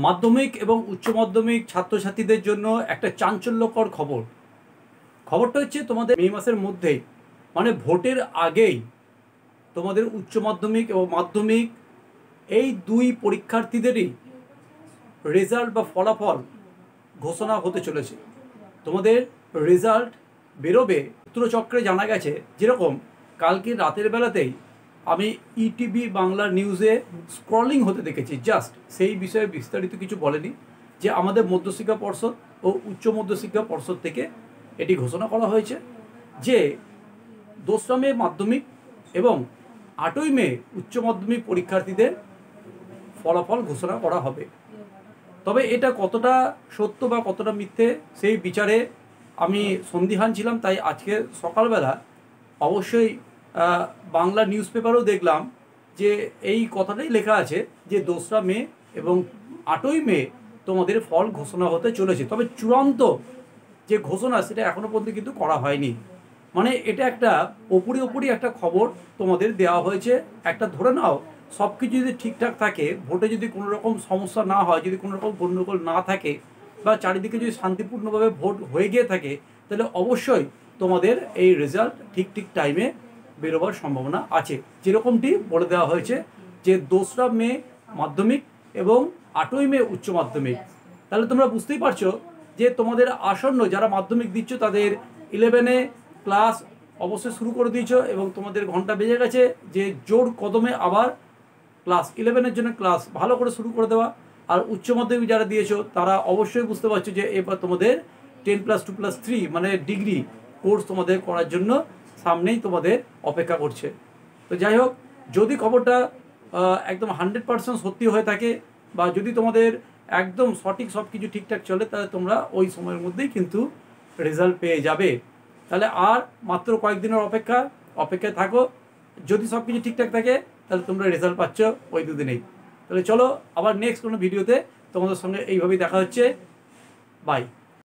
মাধ্যমিক এবং উচ্চ মাধ্যমিক ছাত্রছাত্রীদের জন্য একটা চাঞ্চল্যকর খবরটা হচ্ছে তোমাদের মে মাসের মধ্যেই মানে ভোটের আগেই তোমাদের উচ্চ মাধ্যমিক এবং মাধ্যমিক এই দুই পরীক্ষার্থীদেরই রেজাল্ট বা ফলাফল ঘোষণা হতে চলেছে। তোমাদের রেজাল্ট বেরোবে সূত্রচক্রে জানা গেছে, যেরকম কালকে রাতের বেলাতেই আমি ইটিভি বাংলা নিউজে স্ক্রলিং হতে দেখেছি, জাস্ট সেই বিষয়ে বিস্তারিত কিছু বলেনি, যে আমাদের মধ্যশিক্ষা পর্ষদ ও উচ্চ মধ্যশিক্ষা পর্ষদ থেকে এটি ঘোষণা করা হয়েছে যে 2রা মে মাধ্যমিক এবং 8ই মে উচ্চ মাধ্যমিক পরীক্ষার্থীদের ফলাফল ঘোষণা করা হবে। তবে এটা কতটা সত্য বা কতটা মিথ্যে সেই বিচারে আমি সন্দিহান ছিলাম, তাই আজকে সকালবেলা অবশ্যই বাংলা নিউজ পেপারেও দেখলাম যে এই কথাটাই লেখা আছে যে 2রা মে এবং 8ই মে তোমাদের ফল ঘোষণা হতে চলেছে। তবে চূড়ান্ত যে ঘোষণা সেটা এখনও পর্যন্ত কিন্তু করা হয়নি। মানে এটা একটা ওপরি একটা খবর তোমাদের দেওয়া হয়েছে। একটা ধরে নাও সব কিছু যদি ঠিকঠাক থাকে, ভোটে যদি কোনো রকম সমস্যা না হয়, যদি কোনো রকম গণ্ডগোল না থাকে বা চারিদিকে যদি শান্তিপূর্ণভাবে ভোট হয়ে গিয়ে থাকে, তাহলে অবশ্যই তোমাদের এই রেজাল্ট ঠিক টাইমে বেরোবার সম্ভাবনা আছে, যেরকমটি বলে দেওয়া হয়েছে যে 2রা মে মাধ্যমিক এবং 8ই মে উচ্চ মাধ্যমিক। তাহলে তোমরা বুঝতেই পারছো যে তোমাদের আসন্ন যারা মাধ্যমিক দিচ্ছ তাদের 11-এ ক্লাস অবশ্যই শুরু করে দিয়েছ এবং তোমাদের ঘন্টা বেজে গেছে যে জোর কদমে আবার ক্লাস 11-এর জন্য ক্লাস ভালো করে শুরু করে দেওয়া। আর উচ্চ মাধ্যমিক যারা দিয়েছো তারা অবশ্যই বুঝতে পারছো যে এবার তোমাদের 10+2+3 মানে ডিগ্রি কোর্স তোমাদের করার জন্য সামনেই তোমাদের অপেক্ষা করছে। তো যাই হোক, যদি খবরটা একদম 100% সত্যি হয়ে থাকে বা যদি তোমাদের একদম সঠিক সব কিছু ঠিকঠাক চলে, তাহলে তোমরা ওই সময়ের মধ্যেই কিন্তু রেজাল্ট পেয়ে যাবে। তাহলে আর মাত্র কয়েকদিনের অপেক্ষায় থাকো। যদি সব কিছু ঠিকঠাক থাকে তাহলে তোমরা রেজাল্ট পাচ্ছ ওই দুদিনেই। তাহলে চলো আবার নেক্সট কোনো ভিডিওতে তোমাদের সঙ্গে এইভাবেই দেখা হচ্ছে। বাই।